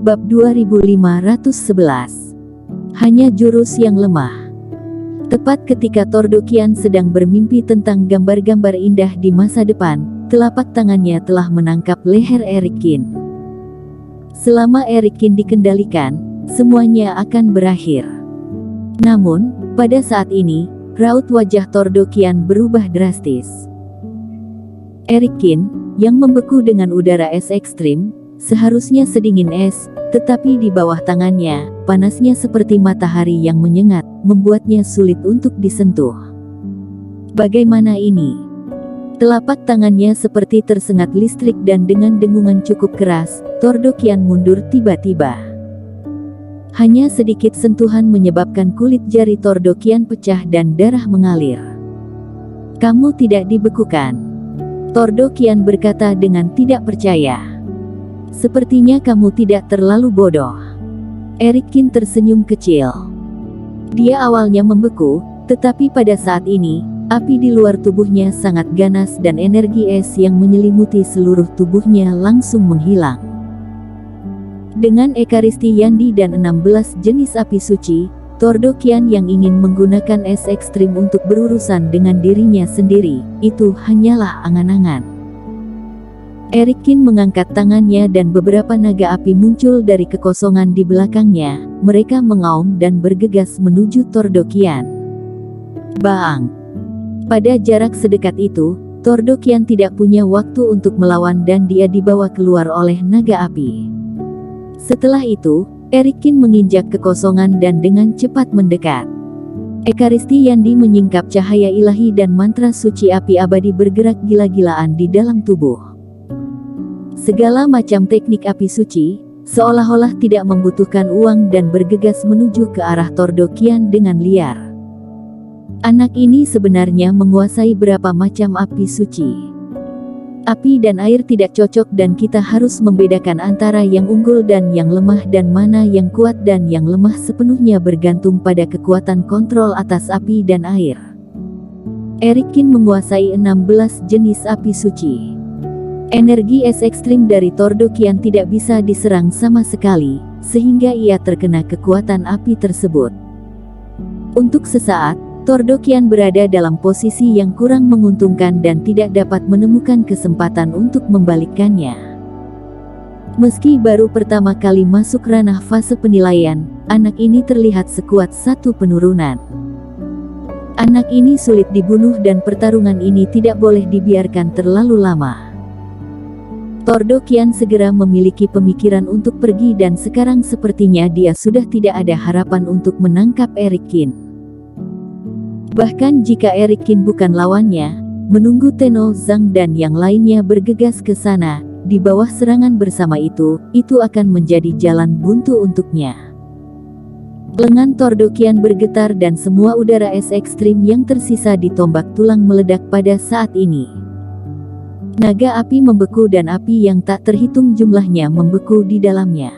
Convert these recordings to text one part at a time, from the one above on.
Bab 2511. Hanya jurus yang lemah. Tepat ketika Tordokian sedang bermimpi tentang gambar-gambar indah di masa depan, telapak tangannya telah menangkap leher Erikin. Selama Erikin dikendalikan, semuanya akan berakhir. Namun, pada saat ini, raut wajah Tordokian berubah drastis. Erikin, yang membeku dengan udara es ekstrim, seharusnya sedingin es, tetapi di bawah tangannya, panasnya seperti matahari yang menyengat, membuatnya sulit untuk disentuh. Bagaimana ini? Telapak tangannya seperti tersengat listrik dan dengan dengungan cukup keras, Tordokian mundur tiba-tiba. Hanya sedikit sentuhan menyebabkan kulit jari Tordokian pecah dan darah mengalir. "Kamu tidak dibekukan," Tordokian berkata dengan tidak percaya. "Sepertinya kamu tidak terlalu bodoh." Erikin tersenyum kecil. Dia awalnya membeku, tetapi pada saat ini, api di luar tubuhnya sangat ganas dan energi es yang menyelimuti seluruh tubuhnya langsung menghilang. Dengan Ekaristi Yandi dan 16 jenis api suci, Tordokian yang ingin menggunakan es ekstrim untuk berurusan dengan dirinya sendiri, itu hanyalah angan-angan. Erikin mengangkat tangannya dan beberapa naga api muncul dari kekosongan di belakangnya. Mereka mengaum dan bergegas menuju Tordokian. Bang! Pada jarak sedekat itu, Tordokian tidak punya waktu untuk melawan dan dia dibawa keluar oleh naga api. Setelah itu, Erikin menginjak kekosongan dan dengan cepat mendekat. Ekaristi Yandi menyingkap cahaya ilahi dan mantra suci api abadi bergerak gila-gilaan di dalam tubuh. Segala macam teknik api suci, seolah-olah tidak membutuhkan uang dan bergegas menuju ke arah Tordokian dengan liar. Anak ini sebenarnya menguasai berapa macam api suci. Api dan air tidak cocok dan kita harus membedakan antara yang unggul dan yang lemah dan mana yang kuat dan yang lemah sepenuhnya bergantung pada kekuatan kontrol atas api dan air. Erikin menguasai 16 jenis api suci. Energi es ekstrim dari Tordokian tidak bisa diserang sama sekali, sehingga ia terkena kekuatan api tersebut. Untuk sesaat, Tordokian berada dalam posisi yang kurang menguntungkan dan tidak dapat menemukan kesempatan untuk membalikkannya. Meski baru pertama kali masuk ranah fase penilaian, anak ini terlihat sekuat satu penurunan. Anak ini sulit dibunuh dan pertarungan ini tidak boleh dibiarkan terlalu lama. Tordokian segera memiliki pemikiran untuk pergi dan sekarang sepertinya dia sudah tidak ada harapan untuk menangkap Erikin. Bahkan jika Erikin bukan lawannya, menunggu Tenno Zhang dan yang lainnya bergegas ke sana, di bawah serangan bersama itu akan menjadi jalan buntu untuknya. Lengan Tordokian bergetar dan semua udara es ekstrim yang tersisa di tombak tulang meledak pada saat ini. Naga api membeku dan api yang tak terhitung jumlahnya membeku di dalamnya.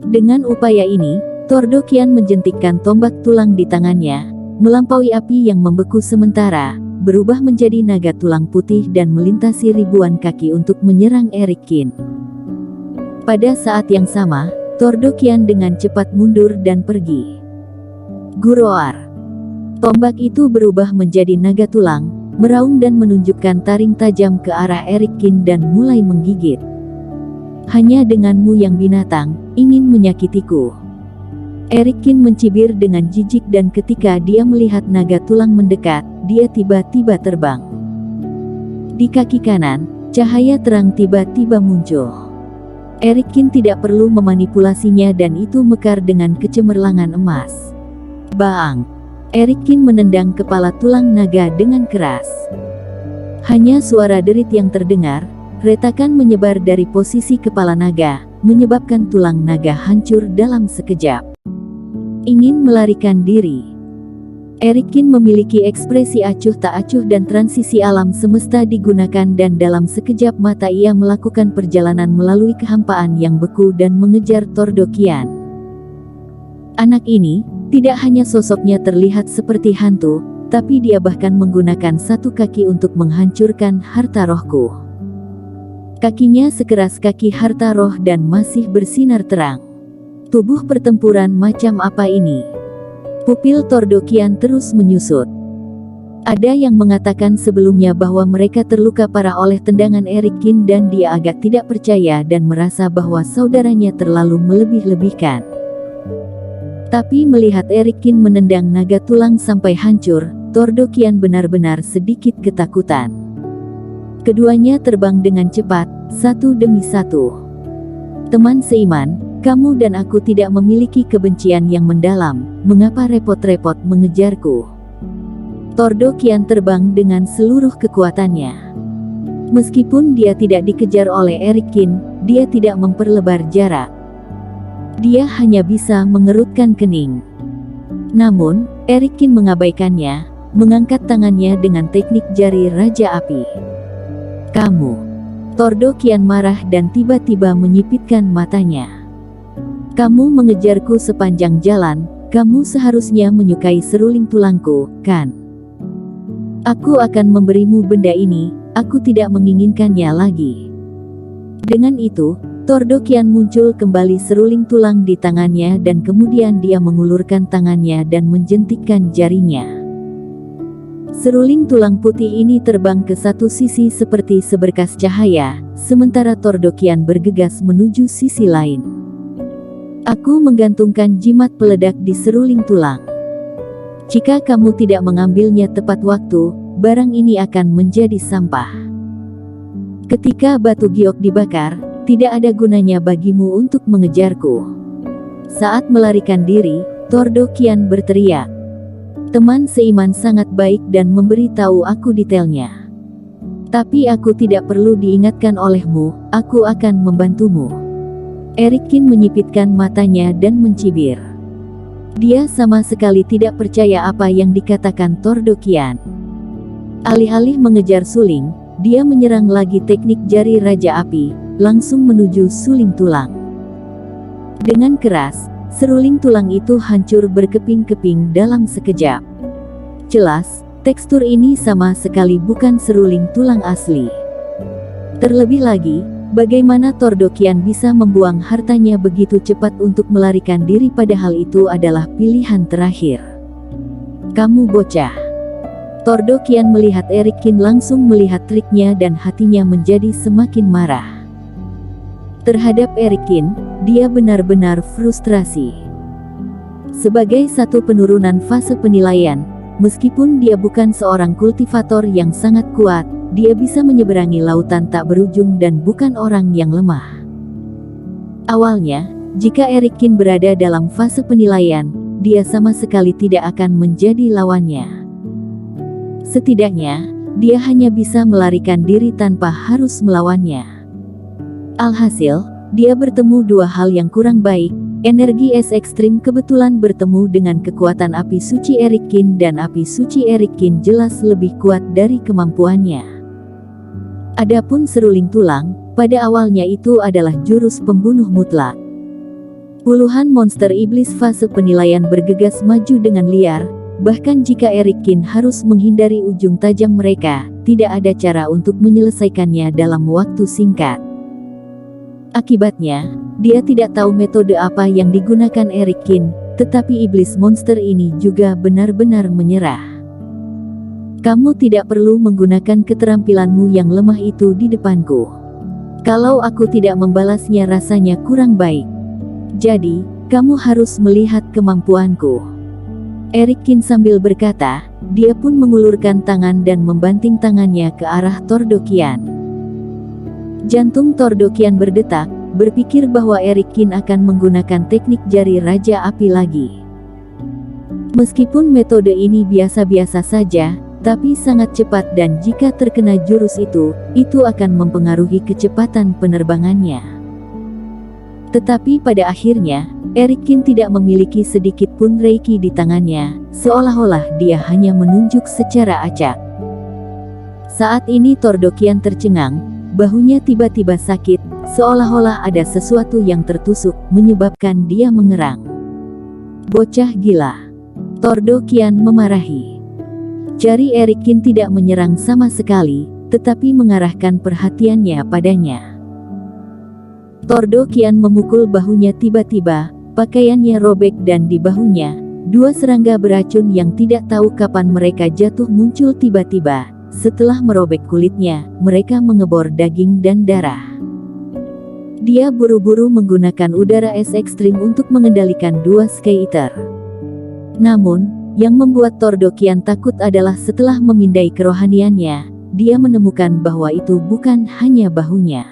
Dengan upaya ini, Tordokian menjentikkan tombak tulang di tangannya, melampaui api yang membeku sementara, berubah menjadi naga tulang putih dan melintasi ribuan kaki untuk menyerang Erikin. Pada saat yang sama, Tordokian dengan cepat mundur dan pergi. Guroar. Tombak itu berubah menjadi naga tulang, meraung dan menunjukkan taring tajam ke arah Erikin dan mulai menggigit. "Hanya denganmu yang binatang, ingin menyakitiku." Erikin mencibir dengan jijik dan ketika dia melihat naga tulang mendekat, dia tiba-tiba terbang. Di kaki kanan, cahaya terang tiba-tiba muncul. Erikin tidak perlu memanipulasinya dan itu mekar dengan kecemerlangan emas. Bang! Erikin menendang kepala tulang naga dengan keras. Hanya suara derit yang terdengar, retakan menyebar dari posisi kepala naga, menyebabkan tulang naga hancur dalam sekejap. Ingin melarikan diri. Erikin memiliki ekspresi acuh tak acuh dan transisi alam semesta digunakan dan dalam sekejap mata ia melakukan perjalanan melalui kehampaan yang beku dan mengejar Tordokian. Anak ini, tidak hanya sosoknya terlihat seperti hantu, tapi dia bahkan menggunakan satu kaki untuk menghancurkan harta rohku. Kakinya sekeras kaki harta roh dan masih bersinar terang. Tubuh pertempuran macam apa ini? Pupil Tordokian terus menyusut. Ada yang mengatakan sebelumnya bahwa mereka terluka parah oleh tendangan Erikin dan dia agak tidak percaya dan merasa bahwa saudaranya terlalu melebih-lebihkan. Tapi melihat Erikin menendang naga tulang sampai hancur, Tordokian benar-benar sedikit ketakutan. Keduanya terbang dengan cepat, satu demi satu. Teman seiman, kamu dan aku tidak memiliki kebencian yang mendalam, mengapa repot-repot mengejarku? Tordokian terbang dengan seluruh kekuatannya. Meskipun dia tidak dikejar oleh Erikin, dia tidak memperlebar jarak. Dia hanya bisa mengerutkan kening. Namun, Erikin mengabaikannya, mengangkat tangannya dengan teknik jari Raja Api. Kamu. Tordokian marah dan tiba-tiba menyipitkan matanya. Kamu mengejarku sepanjang jalan, kamu seharusnya menyukai seruling tulangku, kan? Aku akan memberimu benda ini, aku tidak menginginkannya lagi. Dengan itu, Tordokian muncul kembali seruling tulang di tangannya dan kemudian dia mengulurkan tangannya dan menjentikkan jarinya. Seruling tulang putih ini terbang ke satu sisi seperti seberkas cahaya, sementara Tordokian bergegas menuju sisi lain. Aku menggantungkan jimat peledak di seruling tulang. Jika kamu tidak mengambilnya tepat waktu, barang ini akan menjadi sampah. Ketika batu giok dibakar, tidak ada gunanya bagimu untuk mengejarku. Saat melarikan diri, Tordokian berteriak. Teman seiman sangat baik dan memberi tahu aku detailnya. Tapi aku tidak perlu diingatkan olehmu, aku akan membantumu. Erikin menyipitkan matanya dan mencibir. Dia sama sekali tidak percaya apa yang dikatakan Tordokian. Alih-alih mengejar suling, dia menyerang lagi teknik jari Raja Api, langsung menuju suling tulang. Dengan keras, seruling tulang itu hancur berkeping-keping dalam sekejap. Jelas, tekstur ini sama sekali bukan seruling tulang asli. Terlebih lagi, bagaimana Tordokian bisa membuang hartanya begitu cepat untuk melarikan diri padahal itu adalah pilihan terakhir. Kamu bocah. Tordokian melihat Erikin langsung melihat triknya dan hatinya menjadi semakin marah. Terhadap Erikin, dia benar-benar frustrasi. Sebagai satu penurunan fase penilaian, meskipun dia bukan seorang kultivator yang sangat kuat, dia bisa menyeberangi lautan tak berujung dan bukan orang yang lemah. Awalnya, jika Erikin berada dalam fase penilaian, dia sama sekali tidak akan menjadi lawannya. Setidaknya, dia hanya bisa melarikan diri tanpa harus melawannya. Alhasil, dia bertemu dua hal yang kurang baik. Energi es ekstrim kebetulan bertemu dengan kekuatan api suci Erikin dan api suci Erikin jelas lebih kuat dari kemampuannya. Adapun seruling tulang, pada awalnya itu adalah jurus pembunuh mutlak. Puluhan monster iblis fase penilaian bergegas maju dengan liar, bahkan jika Erikin harus menghindari ujung tajam mereka, tidak ada cara untuk menyelesaikannya dalam waktu singkat. Akibatnya, dia tidak tahu metode apa yang digunakan Erikin, tetapi iblis monster ini juga benar-benar menyerah. Kamu tidak perlu menggunakan keterampilanmu yang lemah itu di depanku. Kalau aku tidak membalasnya rasanya kurang baik. Jadi, kamu harus melihat kemampuanku. Erikin sambil berkata, dia pun mengulurkan tangan dan membanting tangannya ke arah Tordokian. Jantung Tordokian berdetak, berpikir bahwa Erikin akan menggunakan teknik jari Raja Api lagi. Meskipun metode ini biasa-biasa saja, tapi sangat cepat dan jika terkena jurus itu akan mempengaruhi kecepatan penerbangannya. Tetapi pada akhirnya, Erikin tidak memiliki sedikit pun reiki di tangannya, seolah-olah dia hanya menunjuk secara acak. Saat ini Tordokian tercengang. Bahunya tiba-tiba sakit, seolah-olah ada sesuatu yang tertusuk, menyebabkan dia mengerang. Bocah gila. Tordokian memarahi. Jari Erikin tidak menyerang sama sekali, tetapi mengarahkan perhatiannya padanya. Tordo kian memukul bahunya tiba-tiba, pakaiannya robek dan di bahunya, dua serangga beracun yang tidak tahu kapan mereka jatuh muncul tiba-tiba. Setelah merobek kulitnya, mereka mengebor daging dan darah. Dia buru-buru menggunakan udara es ekstrim untuk mengendalikan dua Sky Eater. Namun, yang membuat Tordo kian takut adalah setelah memindai kerohaniannya, dia menemukan bahwa itu bukan hanya bahunya.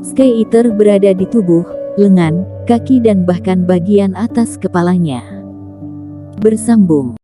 Sky Eater berada di tubuh, lengan, kaki dan bahkan bagian atas kepalanya. Bersambung.